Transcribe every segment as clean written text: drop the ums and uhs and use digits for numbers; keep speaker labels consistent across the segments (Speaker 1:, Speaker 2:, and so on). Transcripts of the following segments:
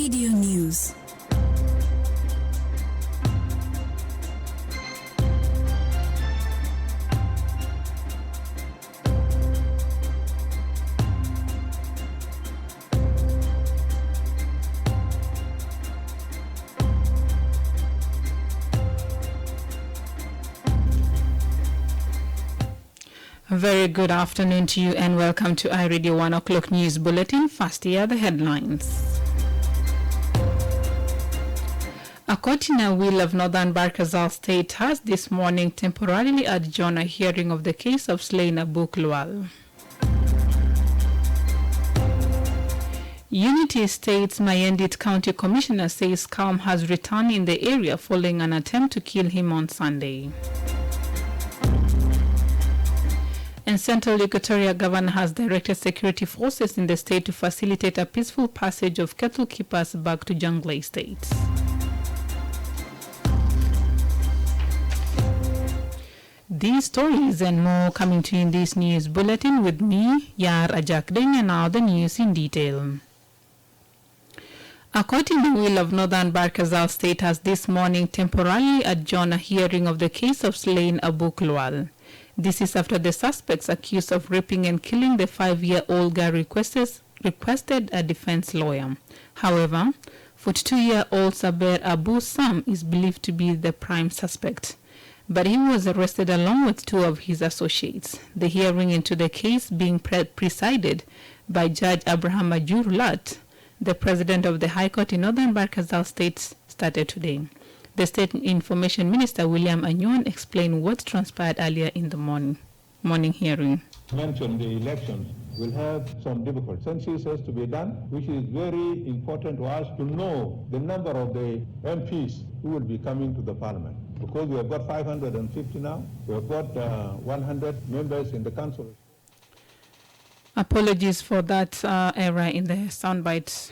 Speaker 1: iRadio News.
Speaker 2: A very good afternoon to you and welcome to iRadio 1 o'clock news bulletin. First, here are the headlines. A court in a will of Northern Barkazal State has this morning temporarily adjourned a hearing of the case of slain Abu Klwal. Unity State's Mayendit County Commissioner says calm has returned in the area following an attempt to kill him on Sunday. And Central Equatoria Governor has directed security forces in the state to facilitate a peaceful passage of cattle keepers back to Jonglei State. These stories and more coming to you in this news bulletin with me, Yar Ajakdeng, and now the news in detail. A court in the will of Northern Barkazal State has this morning temporarily adjourned a hearing of the case of slain Abu Klwal. This is after the suspects accused of raping and killing the 5-year-old girl requested a defense lawyer. However, 42-year-old Saber Abu Sam is believed to be the prime suspect, but he was arrested along with 2 of his associates. The hearing into the case being presided by Judge Abraham Ajurulat, the president of the High Court in Northern Barkazal State, started today. The State Information Minister William Anyuan explained what transpired earlier in the morning hearing.
Speaker 3: Mentioned the elections will have some difficult census has to be done, which is very important to us to know the number of the MPs who will be coming to the parliament. Because we have got 550 now, we have got 100 members in the council.
Speaker 2: Apologies for that error in the soundbite.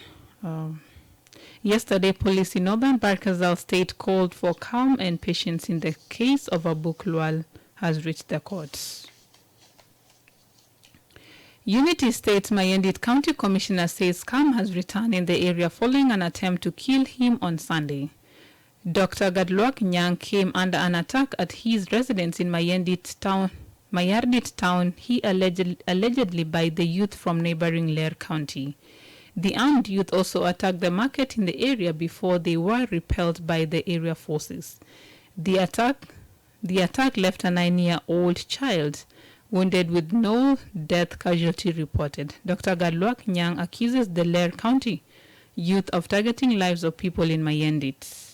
Speaker 2: Yesterday, police in Northern Barkazal State called for calm and patience in the case of Abu Klwal has reached the courts. Unity State's Mayendit County Commissioner says calm has returned in the area following an attempt to kill him on Sunday. Dr. Gadluak Nyang came under an attack at his residence in Mayardit town, he allegedly by the youth from neighboring Lair County. The armed youth also attacked the market in the area before they were repelled by the area forces. The attack left a 9-year-old child wounded with no death casualty reported. Dr. Gadluak Nyang accuses the Lair County youth of targeting lives of people in Mayendit.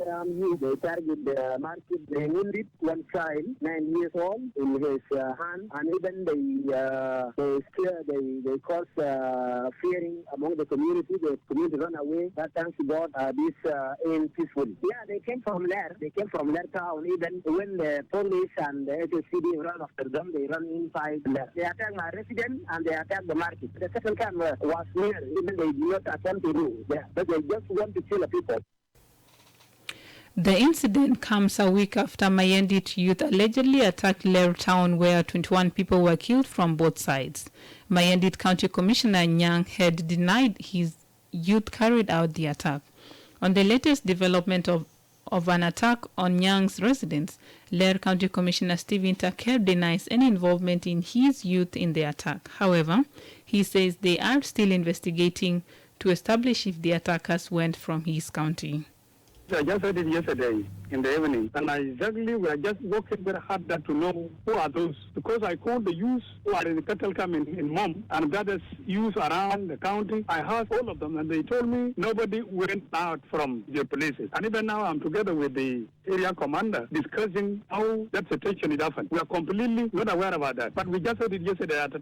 Speaker 4: They target the market. They wounded one child, 9 years old, in his hand, and even they cause fearing among the community. The community run away. That thanks to God, this ain't peaceful. Yeah, they came from there. They came from their town. Even when the police and the HSCD run after them, they run inside there. They attacked my residence and they attacked the market. The second time was near. Even they did not attempt to do there, but they just want to kill the people.
Speaker 2: The incident comes a week after Mayendit youth allegedly attacked Lair town where 21 people were killed from both sides. Mayendit County Commissioner Nyang had denied his youth carried out the attack. On the latest development of an attack on Nyang's residence, Lair County Commissioner Stephen Taker denies any involvement in his youth in the attack. However, he says they are still investigating to establish if the attackers went from his county.
Speaker 5: I just heard it yesterday in the evening, and we are just working very hard to know who are those, because I called the youth who are in the cattle camp in Mom and brothers youth around the county. I asked all of them, and they told me nobody went out from their places. And even now, I'm together with the area commander discussing how that situation it happened. We are completely not aware about that, but we just heard it yesterday at the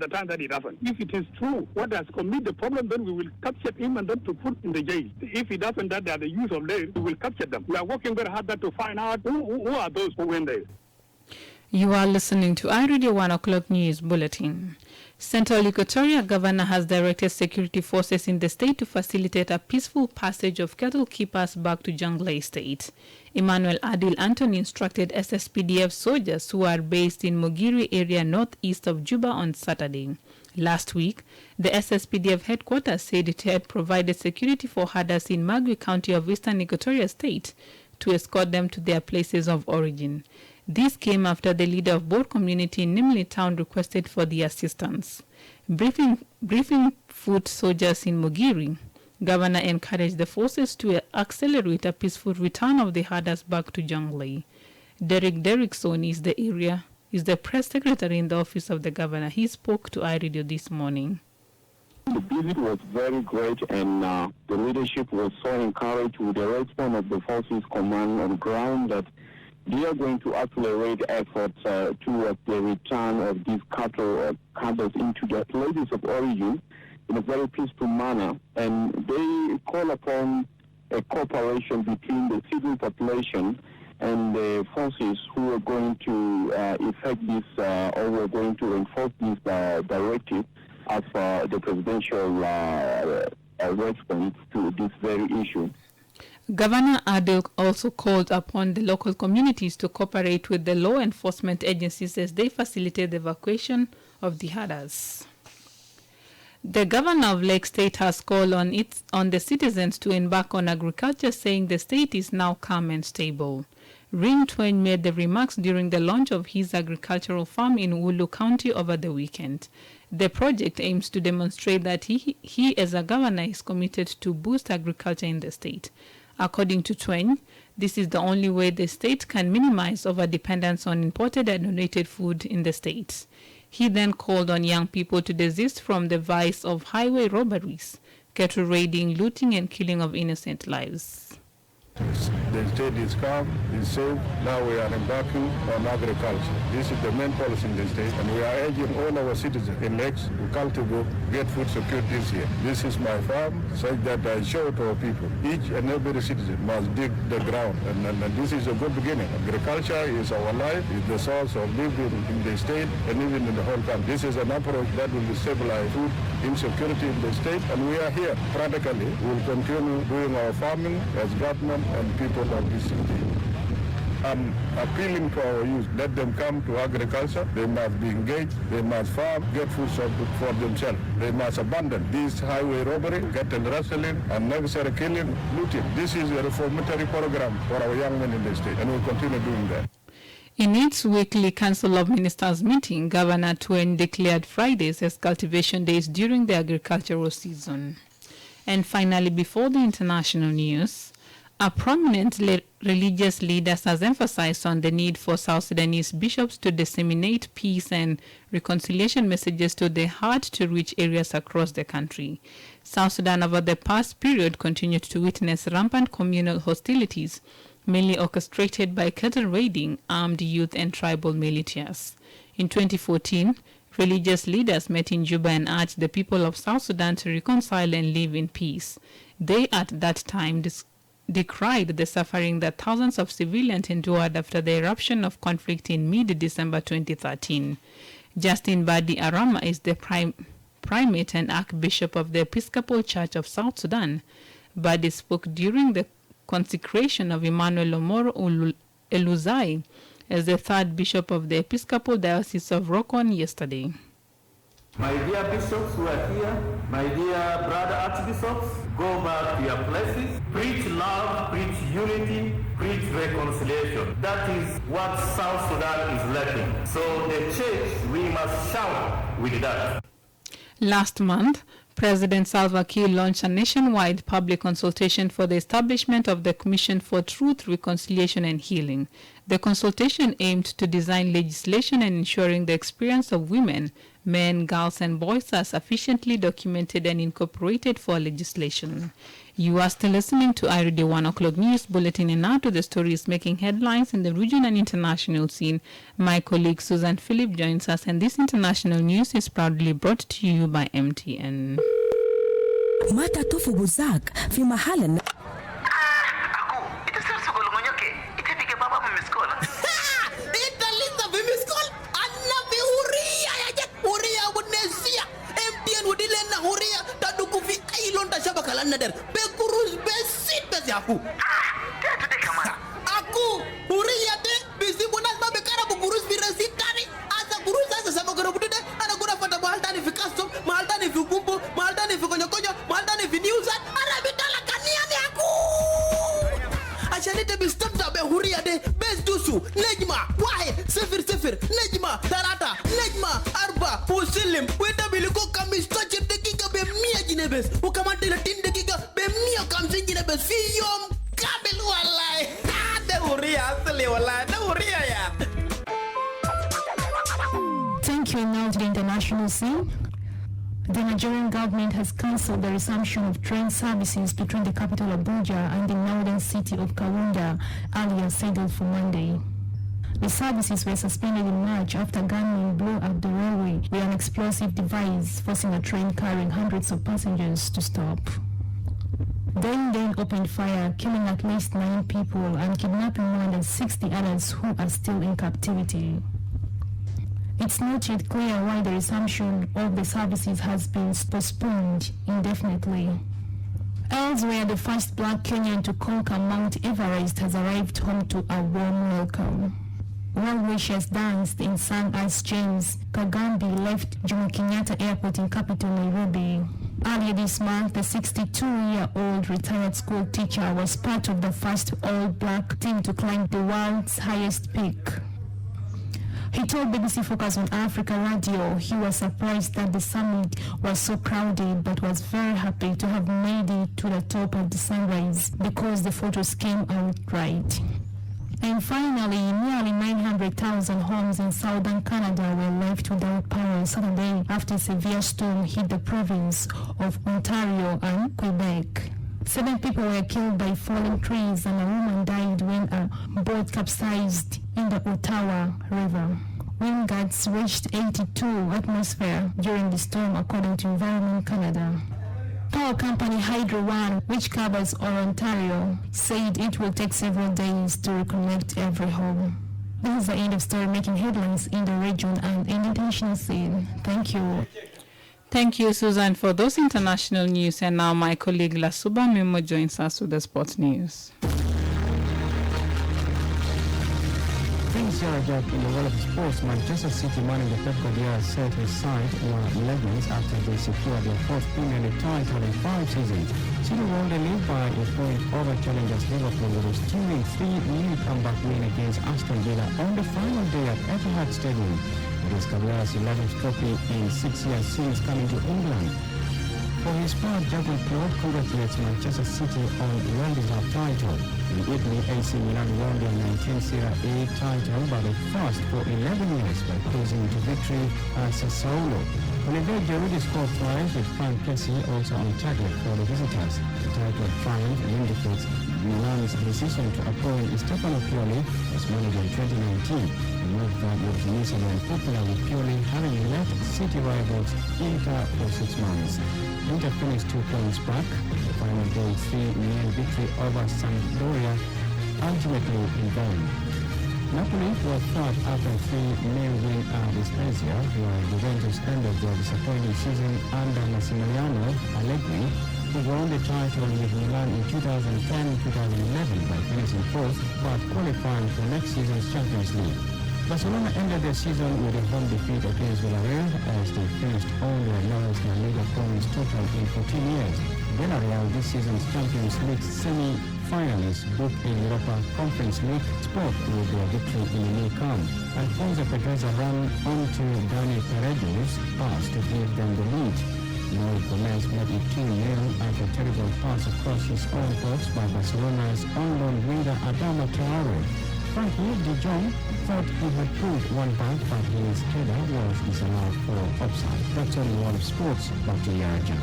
Speaker 5: time that it happened. If it is true, what has committed the problem, then we will capture him and then to put in the jail. If it happened that they are the youth of there, we will capture them. We are working very hard to find out who are those who went there.
Speaker 2: You are listening to iRadio 1 o'clock news bulletin. Central Equatoria Governor has directed security forces in the state to facilitate a peaceful passage of cattle keepers back to Jonglei State. Emmanuel Adil Anthony instructed SSPDF soldiers who are based in Mogiri area northeast of Juba on Saturday. Last week, the SSPDF headquarters said it had provided security for herders in Magui County of Eastern Equatoria State to escort them to their places of origin. This came after the leader of Boer community in Nimli town requested for the assistance. Briefing foot soldiers in Mugiri, Governor encouraged the forces to accelerate a peaceful return of the herders back to Jonglei. Derek Derrickson is the press secretary in the office of the governor. He spoke to iRadio this morning.
Speaker 1: The visit was very great, and the leadership was so encouraged with the response of the forces command on ground that they are going to accelerate efforts towards the return of these cattle or herders into their places of origin in a very peaceful manner. And they call upon a cooperation between the civil population and the forces who are going to effect this or were going to enforce this directive as the presidential response to this very issue.
Speaker 2: Governor Adel also called upon the local communities to cooperate with the law enforcement agencies as they facilitate the evacuation of the herders. The governor of Lake State has called on the citizens to embark on agriculture, saying the state is now calm and stable. Ring Twain made the remarks during the launch of his agricultural farm in Ulu County over the weekend. The project aims to demonstrate that he as a governor is committed to boost agriculture in the state. According to Twain, this is the only way the state can minimize over-dependence on imported and donated food in the state. He then called on young people to desist from the vice of highway robberies, cattle raiding, looting, and killing of innocent lives.
Speaker 3: The state is calm, is safe. Now we are embarking on agriculture. This is the main policy in the state, and we are urging all our citizens in Lakes to cultivate, get food secured this year. This is my farm, such that I show to our people. Each and every citizen must dig the ground, and this is a good beginning. Agriculture is our life, is the source of living in the state and even in the whole country. This is an approach that will stabilize food insecurity in the state, and we are here. Practically, we will continue doing our farming as government and people of this city. I'm appealing to our youth, let them come to agriculture. They must be engaged, they must farm, get food for themselves. They must abandon this highway robbery, cattle rustling, unnecessary killing, looting. This is a reformatory program for our young men in the state, and we'll continue doing that.
Speaker 2: In its weekly Council of Ministers meeting, Governor Twain declared Fridays as cultivation days during the agricultural season. And finally, before the international news, a prominent religious leader has emphasized on the need for South Sudanese bishops to disseminate peace and reconciliation messages to the hard-to-reach areas across the country. South Sudan over the past period continued to witness rampant communal hostilities, mainly orchestrated by cattle raiding, armed youth, and tribal militias. In 2014, religious leaders met in Juba and urged the people of South Sudan to reconcile and live in peace. They, at that time, decried the suffering that thousands of civilians endured after the eruption of conflict in mid-December 2013. Justin Badi Arama is the primate and archbishop of the Episcopal Church of South Sudan. Badi spoke during the consecration of Emmanuel Omoro Eluzai as the third bishop of the Episcopal Diocese of Rokon yesterday.
Speaker 6: My dear bishops who are here, my dear brother archbishops, go back to your places, preach love, preach unity, preach reconciliation. That is what South Sudan is lacking. So the church, we must shout with that.
Speaker 2: Last month, President Salva Kiir launched a nationwide public consultation for the establishment of the Commission for Truth, Reconciliation and Healing. The consultation aimed to design legislation and ensuring the experience of women, men, girls, and boys are sufficiently documented and incorporated for legislation. You are still listening to iRadio 1 o'clock news bulletin, and now to the stories making headlines in the region and international scene. My colleague Susan Philip joins us, and this international news is proudly brought to you by MTN.
Speaker 7: Mata tofu buzak fi mahalan
Speaker 8: aku huria de bisibu nas ma bekara bu gurus bi resitani asa gurus asa sama guru bude ana gura fata bahal tani fikasto zingine bes ukamata ile dakika bemia kam zingine bes fiyom kabel wallahi dawriya asli wallahi dawriya ya.
Speaker 9: Thank you. Now to the international scene. The Nigerian government has cancelled the resumption of train services between the capital Abuja and the northern city of Kaunda, earlier scheduled for Monday. The services were suspended in March after gunmen blew up the railway with an explosive device, forcing a train carrying hundreds of passengers to stop. They then opened fire, killing at least 9 people and kidnapping more than 60 others who are still in captivity. It's not yet clear why the resumption of the services has been postponed indefinitely. Elsewhere, the first black Kenyan to conquer Mount Everest has arrived home to a warm welcome. Well-wishers danced and sang as James Kagambi left Jomo Kenyatta Airport in capital Nairobi. Earlier this month, the 62-year-old retired school teacher was part of the first all-black team to climb the world's highest peak. He told BBC Focus on Africa Radio he was surprised that the summit was so crowded, but was very happy to have made it to the top of the sunrise because the photos came out right. And finally, nearly 900,000 homes in southern Canada were left without power Saturday after a severe storm hit the province of Ontario and Quebec. 7 people were killed by falling trees and a woman died when a boat capsized in the Ottawa River. Wind gusts reached 82 atmosphere during the storm, according to Environment Canada. Power company Hydro One, which covers all Ontario, said it will take several days to reconnect every home. This is the end of story making headlines in the region and in the international scene. Thank you.
Speaker 2: Thank you, Susan, for those international news. And now my colleague Lasuba Memo joins us with the sports news.
Speaker 10: Things are Jack in the world of sports. Manchester City manager Pep Guardiola said his side were legends after they secured their 4th Premier League title in 5 seasons. City won the league by a point over challengers Liverpool with a stunning 3-0 comeback win against Aston Villa on the final day at Etihad Stadium. It is Guardiola's 11th trophy in 6 years since coming to England. For his part, Jurgen Klopp congratulates Manchester City on the well-deserved title. In Italy, AC Milan won their 19th Serie A title, but the first for 11 years by cruising to victory at Sassuolo. Olivier Giroud scored twice with Frank Kessie also on target for the visitors. The title triumph indicates Milan's decision to appoint Stefano Pioli as manager in 2019. A move that was initially unpopular with Pioli having left City rivals Inter for 6 months. Inter finished 2 points back. The final day 3-0 victory over Sampdoria, ultimately in vain. Napoli was third after 3-0 win at Spezia, while Juventus ended their disappointing season under Massimiliano Allegri, who won the title with Milan in 2010-2011 by finishing 4th, but qualifying for next season's Champions League. Barcelona ended their season with a home defeat against Villarreal as they finished on their lowest La Liga points total in 14 years. Villarreal, this season's Champions League semi-finalists, booked a Europa Conference League spot with their victory in the League Cup. Alfonso Pedrosa ran onto Dani Paredes' pass to give them the lead. Noel Gomez made it 2-0 after a terrible pass across his own box by Barcelona's on-loan winger Adama Traore. Frankie de Jong thought he had pulled one back, but his header was disallowed for offside. That's all the world of sports. Back to Yara Jack.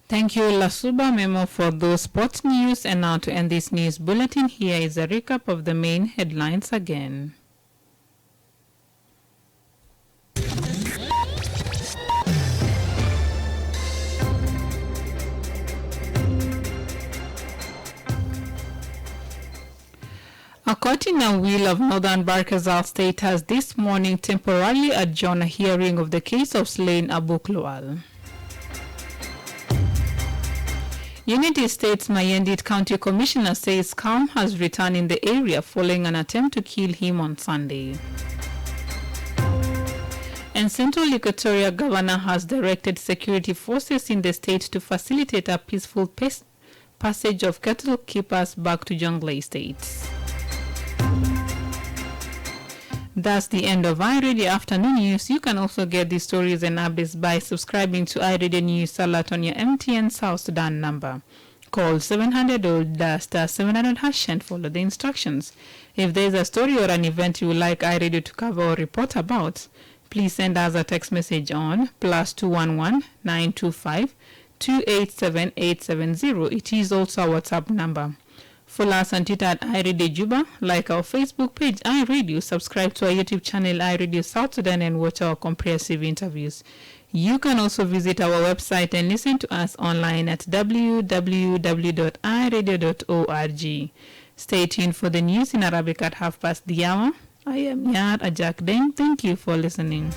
Speaker 2: Thank you, Lasuba Memo, for those sports news. And now to end this news bulletin, here is a recap of the main headlines again. A court in Awil of Northern Barkazal State has this morning temporarily adjourned a hearing of the case of slain Abu Klwal. Unity State's Mayendit County Commissioner says calm has returned in the area following an attempt to kill him on Sunday. And Central Equatoria Governor has directed security forces in the state to facilitate a peaceful passage of cattle keepers back to Jonglei State. That's the end of iRadio Afternoon News. You can also get these stories and updates by subscribing to iRadio News Alert on your MTN South Sudan number. Call 700-700 hash and follow the instructions. If there is a story or an event you would like iRadio to cover or report about, please send us a text message on +211 925 287 870. It is also our WhatsApp number. Follow us on Twitter at iRadio Juba, like our Facebook page iRadio, subscribe to our YouTube channel iRadio South Sudan, and watch our comprehensive interviews. You can also visit our website and listen to us online at www.iradio.org. Stay tuned for the news in Arabic at 1:30. I am Yar Ajak Deng. Thank you for listening.